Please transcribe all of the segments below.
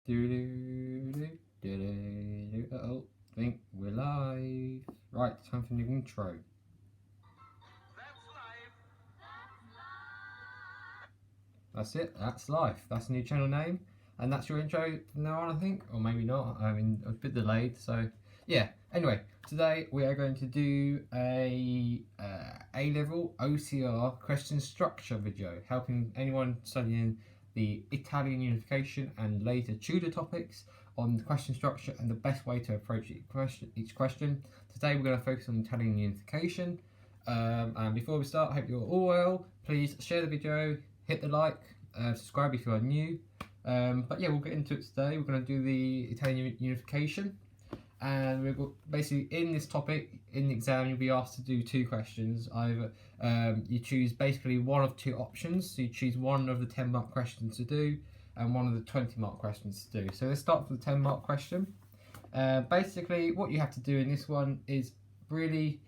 Uh-oh, I think we're live. Right, time for the intro. That's it, that's life. That's the new channel name. And that's your intro from now on, I think. Or maybe not. I mean, a bit delayed, so yeah. Anyway, today we are going to do a A-level OCR question structure video, helping anyone studying the Italian unification and later Tudor topics on the question structure and the best way to approach each question. Today we're going to focus on Italian unification. And before we start, I hope you're all well. Please share the video, hit the like, subscribe if you are new. But yeah, we'll get into it today. We're going to do the Italian unification. And we're basically in this topic, in the exam, you'll be asked to do two questions. Either you choose basically one of two options. So you choose one of the 10-mark questions to do and one of the 20-mark questions to do. So let's start with the 10-mark question. Basically, what you have to do in this one is really,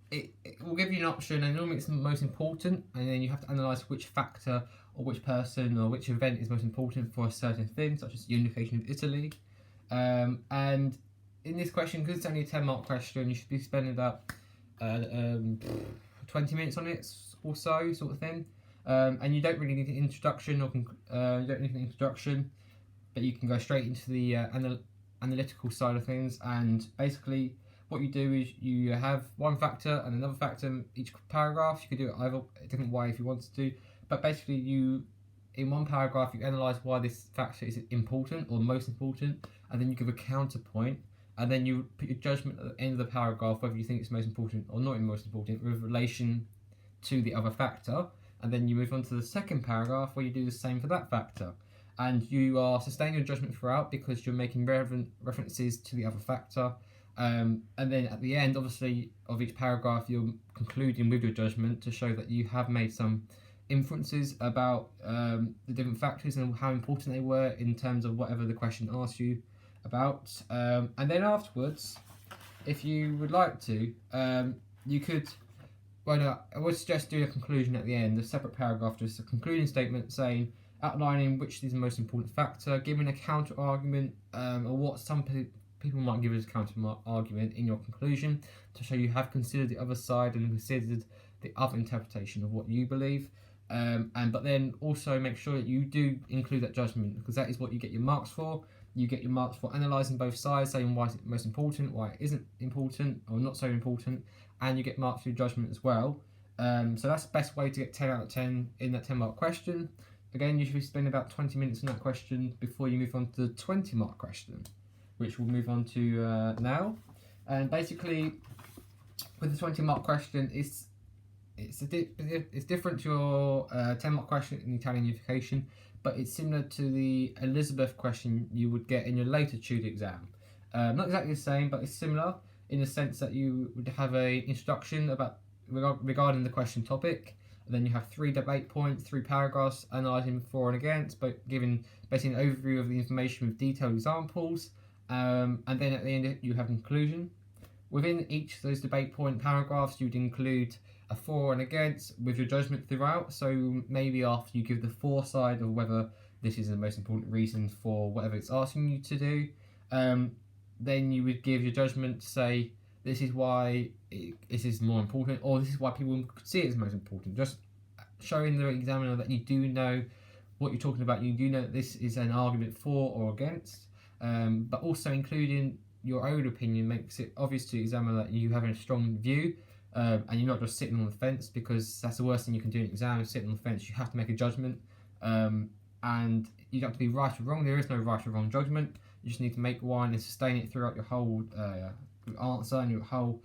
it will give you an option, and normally it's the most important, and then you have to analyse which factor or which person or which event is most important for a certain thing, such as unification of Italy. And in this question, because it's only a 10-mark question, you should be spending about 20 minutes on it or so, sort of thing. And you don't really need an introduction, or you don't need an introduction, but you can go straight into the analytical side of things. And basically, what you do is you have one factor and another factor in each paragraph. You could do it either a different way if you wanted to, but basically in one paragraph you analyse why this factor is important or most important, and then you give a counterpoint, and then you put your judgment at the end of the paragraph whether you think it's most important or not most important with relation to the other factor, and then you move on to the second paragraph where you do the same for that factor. And you are sustaining your judgment throughout because you're making relevant references to the other factor. And then at the end, obviously, of each paragraph, you're concluding with your judgment to show that you have made some inferences about the different factors and how important they were in terms of whatever the question asks you about. And then afterwards, if you would like to, you could, well, no, I would suggest doing a conclusion at the end, a separate paragraph, just a concluding statement saying, outlining which is the most important factor, giving a counter argument, or what some people might give as a counter argument in your conclusion to show you have considered the other side and considered the other interpretation of what you believe. But then also make sure that you do include that judgment, because that is what you get your marks for. You get your marks for analysing both sides, saying why is it most important, why it isn't important or not so important, and you get marks for your judgment as well. So that's the best way to get 10 out of 10 in that 10-mark question. Again, you should spend about 20 minutes on that question before you move on to the 20-mark question, which we'll move on to now. And basically, with the 20-mark question, it's different to your 10-mark question in Italian unification, but it's similar to the Elizabeth question you would get in your later Tudor exam. Not exactly the same, but it's similar in the sense that you would have an introduction regarding the question topic. And then you have 3 debate points, 3 paragraphs analysing for and against, but giving basically an overview of the information with detailed examples. And then at the end you have a conclusion. Within each of those debate point paragraphs, you'd include a for and against with your judgment throughout. So maybe after you give the for side of whether this is the most important reason for whatever it's asking you to do, then you would give your judgment to say, this is why this is more important, or this is why people could see it as most important. Just showing the examiner that you do know what you're talking about, you do know that this is an argument for or against, but also including your own opinion makes it obvious to the examiner that you have a strong view, and you're not just sitting on the fence, because that's the worst thing you can do in an exam, is sit on the fence. You have to make a judgment, and you don't have to be right or wrong. There is no right or wrong judgment. You just need to make one and sustain it throughout your whole answer and your whole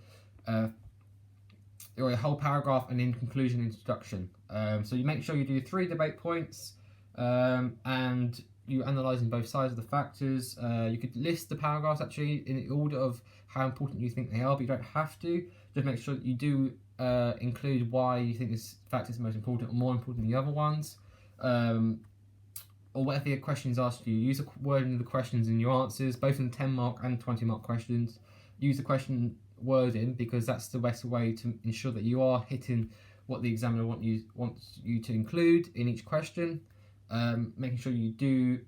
paragraph, and in conclusion, introduction. So you make sure you do 3 debate points, and you're analysing both sides of the factors. You could list the paragraphs actually in the order of how important you think they are, but you don't have to. Just make sure that you do include why you think this factor is most important or more important than the other ones. Or whatever the questions asked you, use the wording of the questions in your answers, both in the 10-mark and 20-mark questions. Use the question wording, because that's the best way to ensure that you are hitting what the examiner wants you to include in each question. making sure you do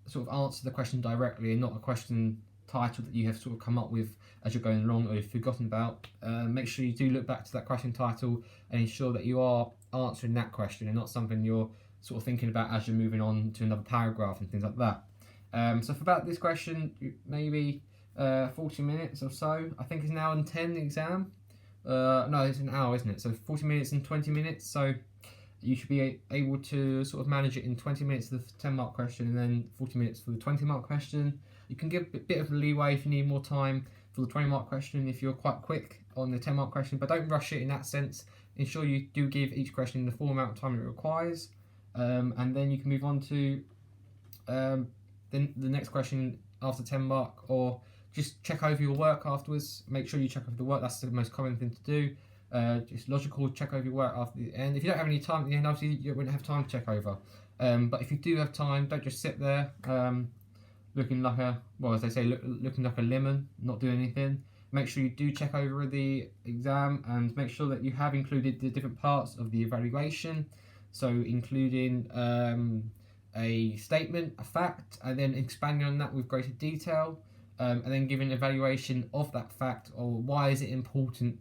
sort of answer the question directly and not a question title that you have sort of come up with as you're going along or you've forgotten about. Make sure you do look back to that question title and ensure that you are answering that question and not something you're sort of thinking about as you're moving on to another paragraph and things like that. So for about this question, maybe 40 minutes or so. I think it's an hour and 10 the exam. No, it's an hour, isn't it? So 40 minutes and 20 minutes. So you should be able to sort of manage it in 20 minutes for the 10 mark question and then 40 minutes for the 20 mark question. You can give a bit of leeway if you need more time for the 20 mark question if you're quite quick on the 10 mark question, but don't rush it in that sense. Ensure you do give each question the full amount of time it requires, and then you can move on to then the next question after 10 mark, or just check over your work afterwards. Make sure you check over the work. That's the most common thing to do. Just logical, check over your work after the end. If you don't have any time at the end, obviously you won't have time to check over. But if you do have time, don't just sit there looking like a, well, as they say, looking like a lemon, not doing anything. Make sure you do check over the exam and make sure that you have included the different parts of the evaluation. So including a statement, a fact, and then expanding on that with greater detail, and then giving an evaluation of that fact, or why is it important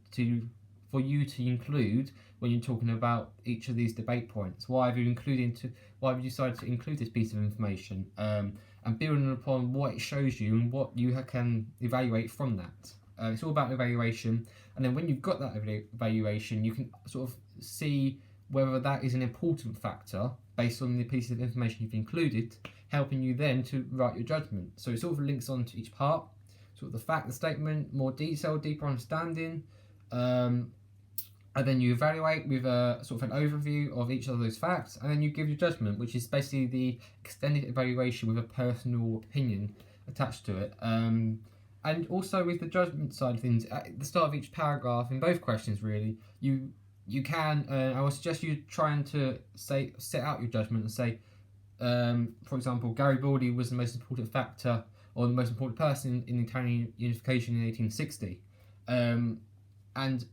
for you to include when you're talking about each of these debate points. Why have you decided to include this piece of information, and building upon what it shows you and what you can evaluate from that. It's all about evaluation, and then when you've got that evaluation, you can sort of see whether that is an important factor based on the piece of information you've included, helping you then to write your judgment. So it sort of links on to each part, sort of the fact, the statement, more detail, deeper understanding, and then you evaluate with a sort of an overview of each of those facts, and then you give your judgment, which is basically the extended evaluation with a personal opinion attached to it. And also with the judgment side of things, at the start of each paragraph, in both questions really, you can, I would suggest you trying to set out your judgment and say, for example, Garibaldi was the most important factor or the most important person in Italian unification in 1860. And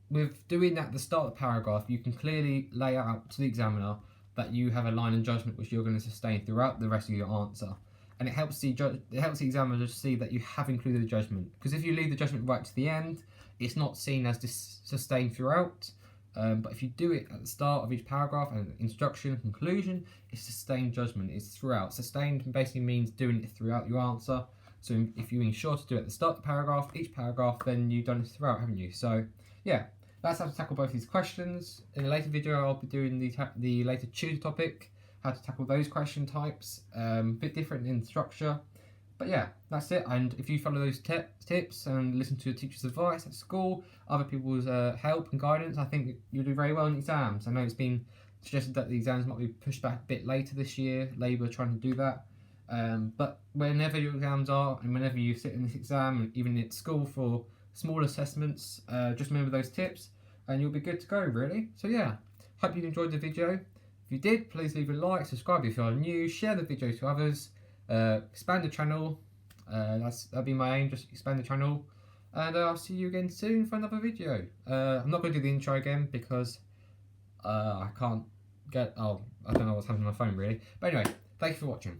with doing that at the start of the paragraph, you can clearly lay out to the examiner that you have a line of judgment which you're going to sustain throughout the rest of your answer. And it helps the examiner to see that you have included the judgment. Because if you leave the judgment right to the end, it's not seen as sustained throughout. But if you do it at the start of each paragraph and introduction, conclusion, it's sustained judgment. It's throughout. Sustained basically means doing it throughout your answer. So if you ensure to do it at the start of the paragraph, each paragraph, then you've done it throughout, haven't you? So yeah, that's how to tackle both these questions. In a later video, I'll be doing the later tutor topic, how to tackle those question types. A bit different in structure. But yeah, that's it. And if you follow those tips and listen to your teacher's advice at school, other people's help and guidance, I think you'll do very well in exams. I know it's been suggested that the exams might be pushed back a bit later this year. Labour trying to do that. But whenever your exams are and whenever you sit in this exam, even at school for small assessments, just remember those tips and you'll be good to go really. So yeah, hope you enjoyed the video. If you did, please leave a like, subscribe if you're new, share the video to others, expand the channel. That'll be my aim, just expand the channel. And I'll see you again soon for another video. I'm not going to do the intro again because I can't get, I don't know what's happening on my phone really. But anyway, thank you for watching.